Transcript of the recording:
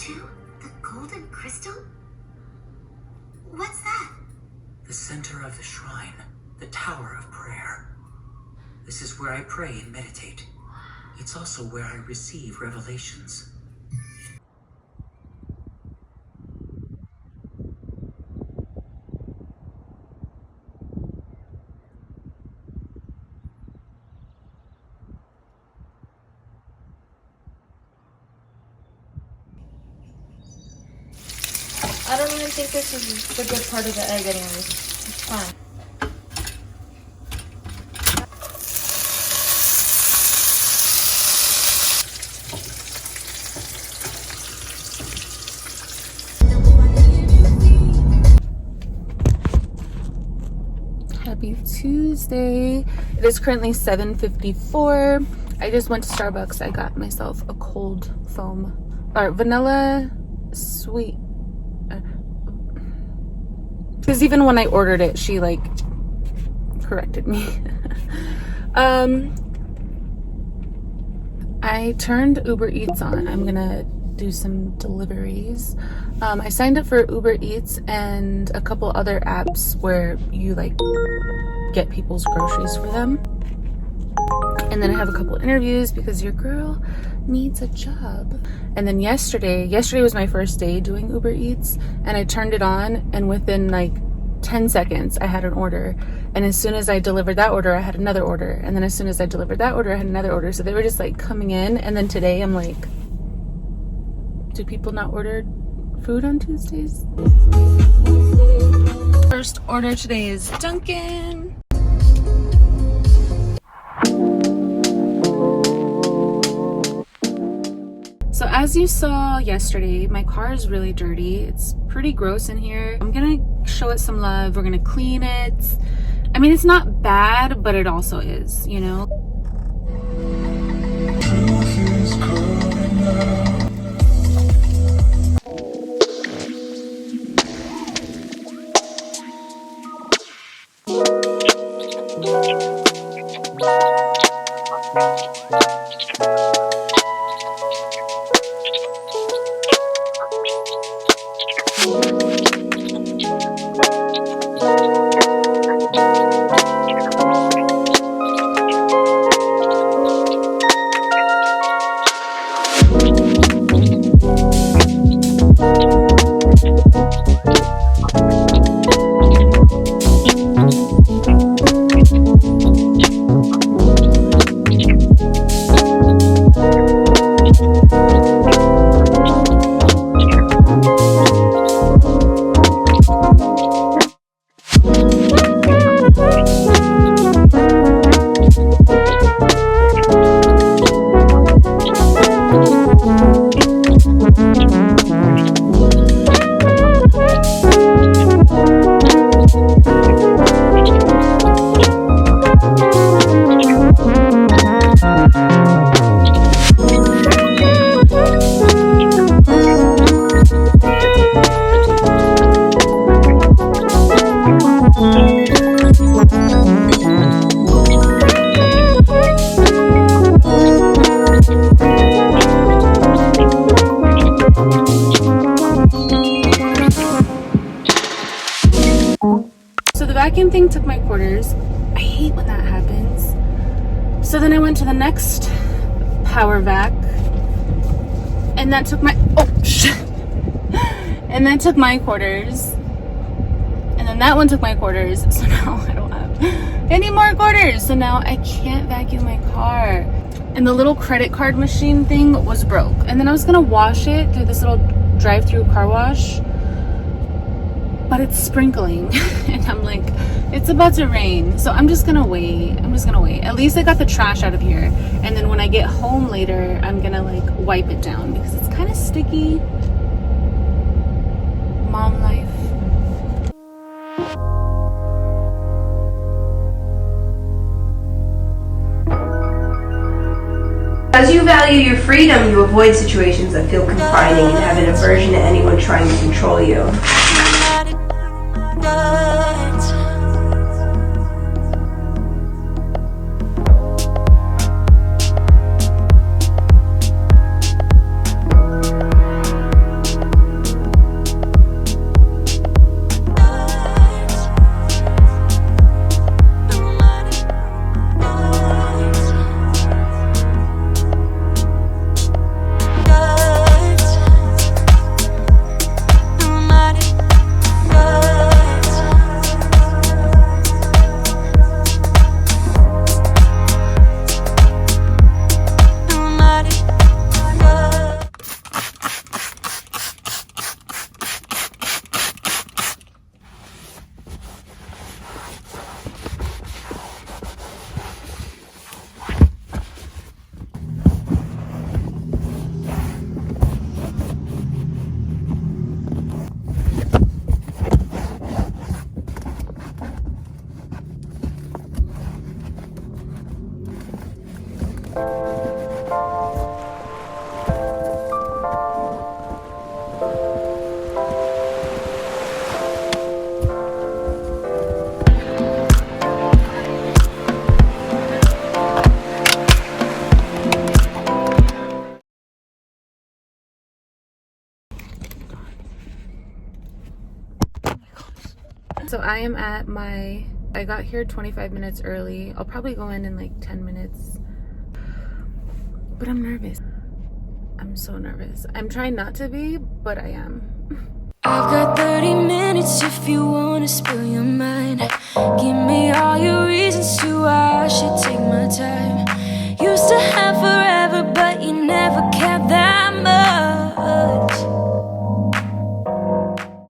too? The golden crystal? What's that? The center of the shrine, the tower of prayer. This is where I pray and meditate. It's also where I receive revelations. I don't even think this is the good part of the egg anyways. It's fine. Happy Tuesday. It is currently 7:54. I just went to Starbucks. I got myself a cold foam or vanilla sweet. Because even when I ordered it, she like corrected me. I turned Uber Eats on. I'm gonna do some deliveries. I signed up for Uber Eats and a couple other apps where you like get people's groceries for them. And then I have a couple interviews because your girl needs a job. And then yesterday was my first day doing Uber Eats, and I turned it on, and within like 10 seconds I had an order. And as soon as I delivered that order, I had another order. And then as soon as I delivered that order, I had another order. So they were just like coming in. And then today I'm like, do people not order food on Tuesdays? First order today is Dunkin'. So as you saw yesterday, my car is really dirty. It's pretty gross in here. I'm gonna show it some love. We're gonna clean it. I mean, it's not bad, but it also is, you know? So the vacuum thing took my quarters. I hate when that happens. So then I went to the next power vac, and that took my and that took my quarters, and then that one took my quarters. So now I don't have any more quarters. So now I can't vacuum my car. And the little credit card machine thing was broke. And then I was gonna wash it through this little drive-through car wash, but it's sprinkling. And I'm like, it's about to rain. So I'm just gonna wait. At least I got the trash out of here. And then when I get home later, I'm gonna like wipe it down because it's kind of sticky. Mom life. As you value your freedom, you avoid situations that feel confining and have an aversion to anyone trying to control you. So I am at I got here 25 minutes early. I'll probably go in like 10 minutes. But I'm nervous. I'm so nervous. I'm trying not to be, but I am. I've got 30 minutes if you wanna spill your mind. Give me all your reasons to why I should